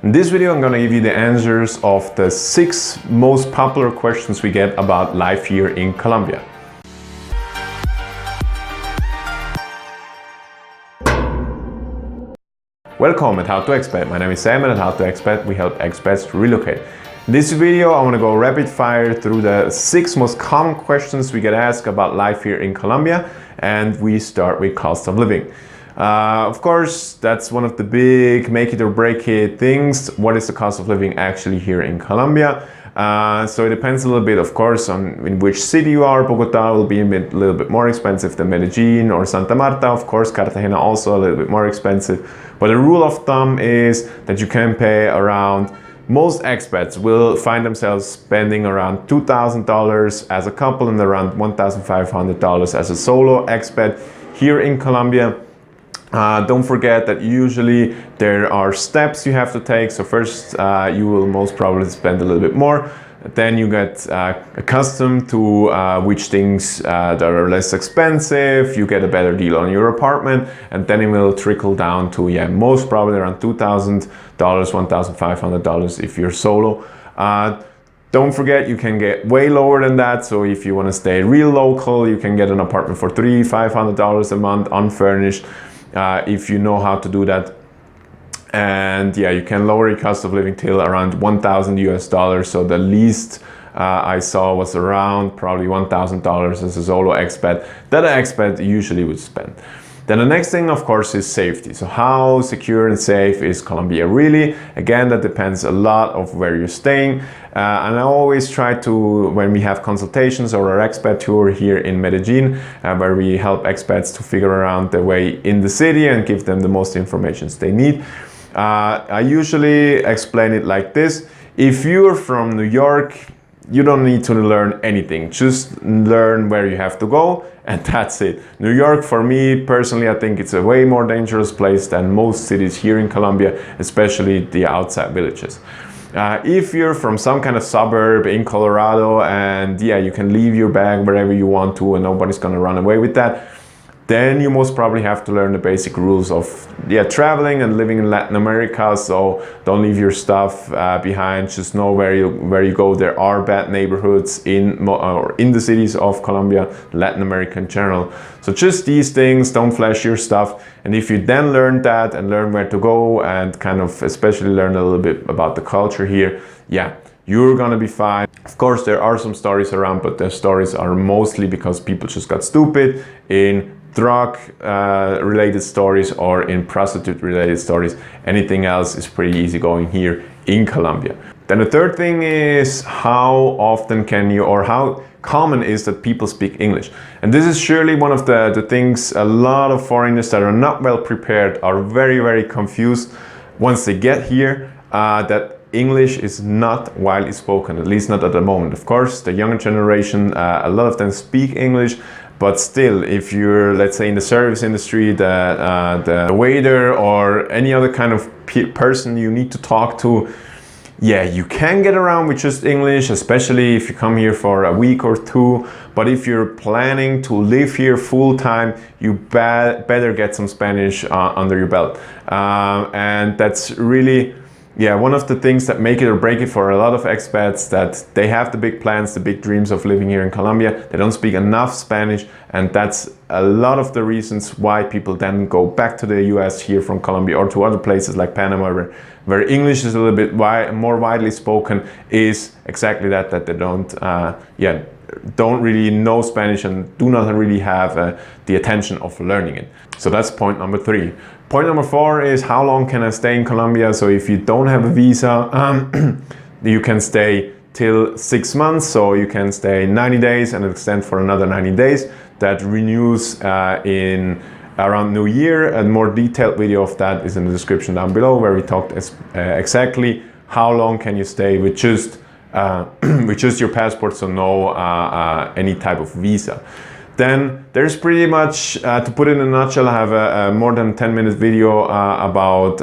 In this video, I'm gonna give you the answers of the 6 most popular questions we get about life here in Colombia. Welcome at How to Expat. My name is Sam, and at How to Expat we help expats to relocate. In this video, I want to go rapid fire through the 6 most common questions we get asked about life here in Colombia, and we start with cost of living. Of course, that's one of the big make it or break it things. What is the cost of living actually here in Colombia? So it depends a little bit, of course, on in which city you are. Bogota will be a little bit more expensive than Medellin or Santa Marta. Of course, Cartagena also a little bit more expensive. But the rule of thumb is that you can pay around, most expats will find themselves spending around $2,000 as a couple and around $1,500 as a solo expat here in Colombia. Don't forget that usually there are steps you have to take. So first you will most probably spend a little bit more. Then you get accustomed to which things that are less expensive. You get a better deal on your apartment, and then it will trickle down to most probably around $2,000, $1,500 if you're solo. Don't forget, you can get way lower than that. So if you want to stay real local, you can get an apartment for $300-500 a month unfurnished. If you know how to do that. And you can lower your cost of living till around $1,000 US. So the least I saw was around probably $1,000 as a solo expat that an expat usually would spend. Then the next thing, of course, is safety. So how secure and safe is Colombia really? Again, that depends a lot of where you're staying. And I always try to, when we have consultations or our expat tour here in Medellin, where we help expats to figure around their way in the city and give them the most information they need. I usually explain it like this. If you're from New York, you don't need to learn anything. Just learn where you have to go, and that's it. New York, for me personally, I think it's a way more dangerous place than most cities here in Colombia, especially the outside villages. If you're from some kind of suburb in Colorado and you can leave your bag wherever you want to and nobody's gonna run away with that, then you most probably have to learn the basic rules of traveling and living in Latin America. So don't leave your stuff behind. Just know where you go. There are bad neighborhoods in the cities of Colombia, Latin America in general. So just these things, don't flash your stuff. And if you then learn that and learn where to go and kind of especially learn a little bit about the culture here, you're gonna be fine. Of course, there are some stories around, but the stories are mostly because people just got stupid in drug related stories or in prostitute related stories. Anything else is pretty easy going here in Colombia. Then the third thing is how often can you, or how common is that people speak English. And this is surely one of the things a lot of foreigners that are not well prepared are very, very confused once they get here, that English is not widely spoken, at least not at the moment. Of course, the younger generation, a lot of them speak English, but still, if you're, let's say, in the service industry, the waiter or any other kind of person you need to talk to, you can get around with just English, especially if you come here for a week or 2. But if you're planning to live here full time, you better get some Spanish under your belt. And that's really one of the things that make it or break it for a lot of expats, that they have the big plans, the big dreams of living here in Colombia. They don't speak enough Spanish, and that's a lot of the reasons why people then go back to the US here from Colombia or to other places like Panama, where English is a little bit more widely spoken, is exactly that they don't really know Spanish and do not really have the attention of learning it. So that's point number 3. Point number 4 is how long can I stay in Colombia? So if you don't have a visa, you can stay till 6 months. So you can stay 90 days and extend for another 90 days. That renews in around New Year. A more detailed video of that is in the description down below, where we talked exactly how long can you stay with just your passport, so no any type of visa. Then there's pretty much, to put it in a nutshell, I have a more than 10-minute video about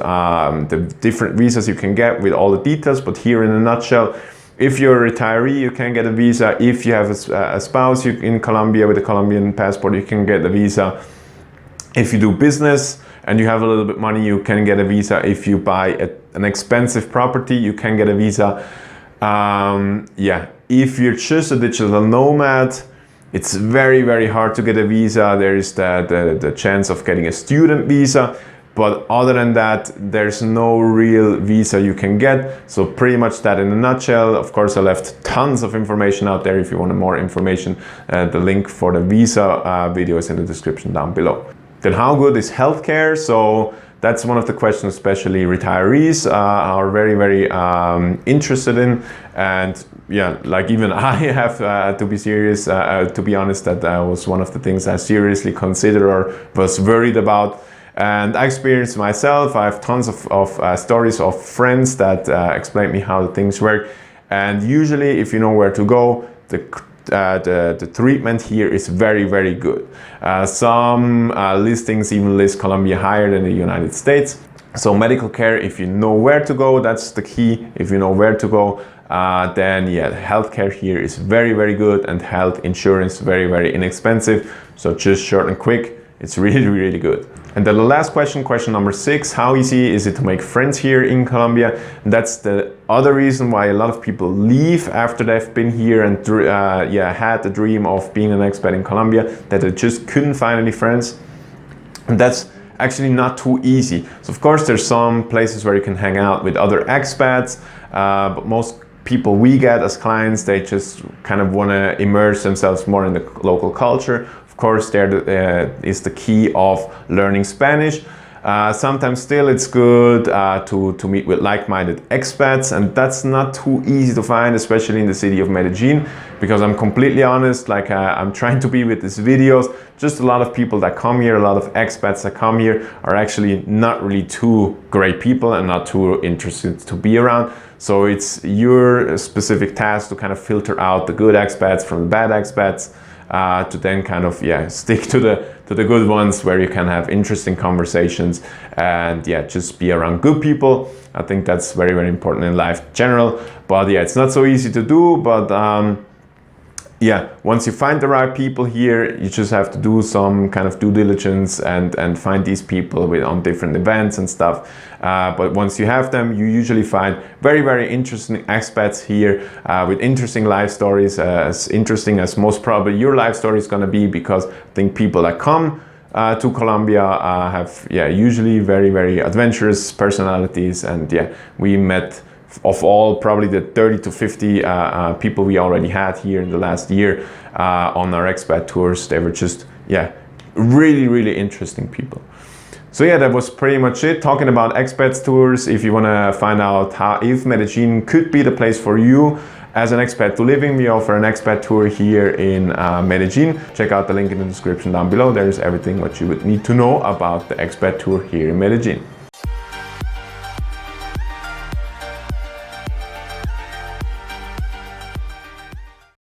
the different visas you can get with all the details, but here in a nutshell, if you're a retiree, you can get a visa. If you have a spouse in Colombia with a Colombian passport, you can get a visa. If you do business and you have a little bit money, you can get a visa if you buy a an expensive property, you can get a visa. Yeah, if you're just a digital nomad, it's very, very hard to get a visa. There is the chance of getting a student visa, but other than that, there's no real visa you can get. So pretty much that in a nutshell. Of course, I left tons of information out there. If you want more information, the link for the visa video is in the description down below. Then how good is healthcare? So that's one of the questions especially retirees are very, very interested in. And yeah, like even I have to be serious, to be honest, that was one of the things I seriously considered or was worried about. And I experienced myself. I have tons of stories of friends that explain me how things work. And usually if you know where to go, the treatment here is very, very good. Some listings even list Colombia higher than the United States. So medical care, if you know where to go, that's the key. If you know where to go, then yeah, healthcare here is very, very good, and health insurance very, very inexpensive. So just short and quick, it's really, really good. And then the last question, question number 6, how easy is it to make friends here in Colombia? And that's the other reason why a lot of people leave after they've been here and yeah, had the dream of being an expat in Colombia, that they just couldn't find any friends. And that's actually not too easy. So of course there's some places where you can hang out with other expats, but most people we get as clients, they just kind of want to immerse themselves more in the local culture. Of course, there is the key of learning Spanish. Sometimes still it's good to meet with like-minded expats, and that's not too easy to find, especially in the city of Medellin, because I'm completely honest, like I'm trying to be with these videos, just a lot of people that come here, a lot of expats that come here are actually not really too great people and not too interested to be around. So it's your specific task to kind of filter out the good expats from the bad expats, to then kind of stick to the good ones where you can have interesting conversations and just be around good people. I think that's very, very important in life in general. But yeah, it's not so easy to do, but once you find the right people here, you just have to do some kind of due diligence and find these people on different events and stuff. But once you have them, you usually find very, very interesting expats here with interesting life stories, as interesting as most probably your life story is going to be, because I think people that come to Colombia have usually very, very adventurous personalities. And we met of all probably the 30 to 50 people we already had here in the last year on our expat tours. They were just really, really interesting people. So yeah, that was pretty much it, talking about expats tours. If you want to find out if Medellin could be the place for you as an expat to live in, we offer an expat tour here in Medellin. Check out the link in the description down below. There's everything what you would need to know about the expat tour here in Medellin.